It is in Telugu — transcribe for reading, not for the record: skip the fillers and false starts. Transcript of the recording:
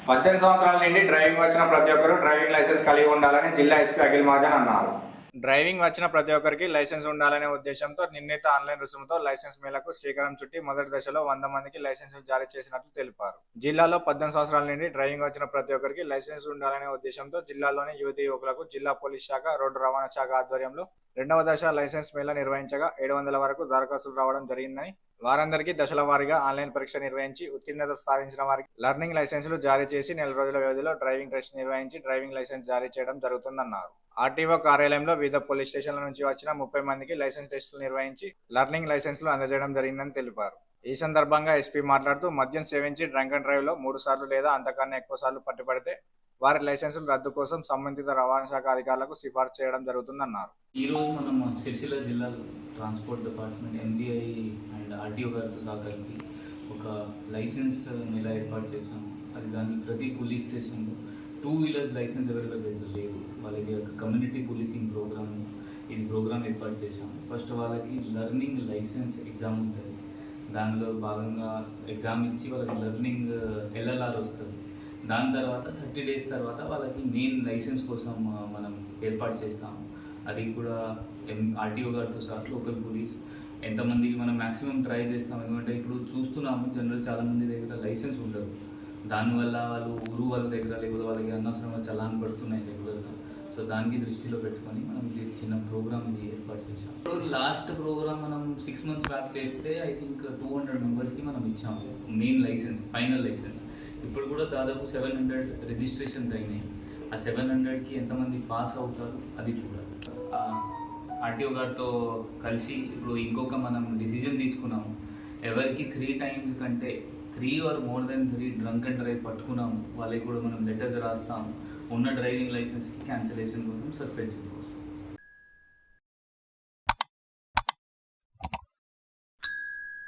18 సంవత్సరాల నుండి డ్రైవింగ్ వచ్చిన ప్రతి ఒక్కరూ డ్రైవింగ్ లైసెన్స్ కలిగి ఉండాలని జిల్లా ఎస్పీ అఖిల్ మహాజన్ అన్నారు. డ్రైవింగ్ వచ్చిన ప్రతి ఒక్కరికి లైసెన్స్ ఉండాలనే ఉద్దేశంతో నిర్ణీత ఆన్లైన్ రుసుముతో లైసెన్స్ మేళకు శ్రీకారం చుట్టి మొదటి దశలో 100 మందికి లైసెన్సులు జారీ చేసినట్లు తెలిపారు. జిల్లాలో 18 సంవత్సరాల నుండి డ్రైవింగ్ వచ్చిన ప్రతి ఒక్కరికి లైసెన్స్ ఉండాలనే ఉద్దేశంతో జిల్లాలోని యువతీ యువకులకు జిల్లా పోలీస్ శాఖ, రోడ్డు రవాణా శాఖ ఆధ్వర్యంలో రెండవ దశ లైసెన్స్ మేళ నిర్వహించగా 700 వరకు దరఖాస్తులు రావడం జరిగిందని, వారందరికీ దశల వారీగా ఆన్లైన్ పరీక్ష నిర్వహించి ఉత్తీర్ణత సాధించిన వారికి లర్నింగ్ లైసెన్సులు జారీ చేసి నెల రోజుల వ్యవధిలో డ్రైవింగ్ టెస్ట్ నిర్వహించి డ్రైవింగ్ లైసెన్స్ జారీ చేయడం జరుగుతుందన్నారు. ఆర్టీఓ కార్యాలయంలో వివిధ పోలీస్ స్టేషన్ల నుంచి వచ్చిన 30 మందికి లైసెన్స్ టెస్టులు నిర్వహించి లర్నింగ్ లైసెన్సులు అందజేయడం జరిగిందని తెలిపారు. ఈ సందర్భంగా ఎస్పీ మాట్లాడుతూ మద్యం సేవించి డ్రంక్ అండ్ డ్రైవ్ లో 3 సార్లు లేదా అంతకన్నా ఎక్కువ సార్లు పట్టుబడితే వారి లైసెన్సులు రద్దు కోసం సంబంధిత రవాణా శాఖ అధికారులకు సిఫార్సు చేయడం జరుగుతుందన్నారు. ఈ రోజు మనం సిరిసిల్ల జిల్లా transport department MBI and RTO గారితో సహకరించి ఒక లైసెన్స్ మేళా ఏర్పాటు చేశాము. అది దానికి ప్రతి పోలీస్ స్టేషన్లో 2 వీలర్స్ లైసెన్స్ అవైలబుల్ లేదు. వాళ్ళకి ఒక కమ్యూనిటీ పోలీసింగ్ ప్రోగ్రామ్ ఏర్పాటు చేశాము. ఫస్ట్ వాళ్ళకి లర్నింగ్ లైసెన్స్ ఎగ్జామ్ ఉంటుంది. దానిలో భాగంగా ఎగ్జామ్ ఇచ్చి వాళ్ళకి లర్నింగ్ ఎల్ఎల్ఆర్ వస్తుంది. దాని తర్వాత 30 డేస్ తర్వాత వాళ్ళకి మెయిన్ లైసెన్స్ కోసం మనం ఏర్పాటు చేస్తాము. అది కూడా ఆర్టీఓ గారితో సహా లోకల్ పోలీస్ ఎంతమందికి మనం మ్యాక్సిమం ట్రై చేస్తాం. ఎందుకంటే ఇప్పుడు చూస్తున్నాము జనరల్ చాలామంది దగ్గర లైసెన్స్ ఉండదు. దానివల్ల వాళ్ళు ఊరు వాళ్ళ దగ్గర లేకపోతే వాళ్ళకి అనవసరంగా చలాన్ పడుతున్నాయి రెగ్యులర్గా. సో దానికి దృష్టిలో పెట్టుకొని మనం ఇది చిన్న ప్రోగ్రామ్ ఇది ఏర్పాటు చేసాం. లాస్ట్ ప్రోగ్రామ్ మనం 6 months బ్యాక్ చేస్తే ఐ థింక్ 200 మెంబర్స్కి మనం ఇచ్చాము మెయిన్ లైసెన్స్, ఫైనల్ లైసెన్స్. ఇప్పుడు కూడా దాదాపు 700 రిజిస్ట్రేషన్స్ అయినాయి. ఆ 700కి ఎంతమంది పాస్ అవుతారు అది చూడాలి. ఆర్టీఓ గారితో కలిసి ఇప్పుడు ఇంకొక మనం డిసిజన్ తీసుకున్నాము. ఎవరికి 3 times కంటే 3 or more than 3 drunk and drive పట్టుకున్నాము వాళ్ళకి కూడా మనం లెటర్స్ రాస్తాము. ఉన్న డ్రైవింగ్ లైసెన్స్ క్యాన్సిలేషన్ కోసం, సస్పెన్షన్ కోసం.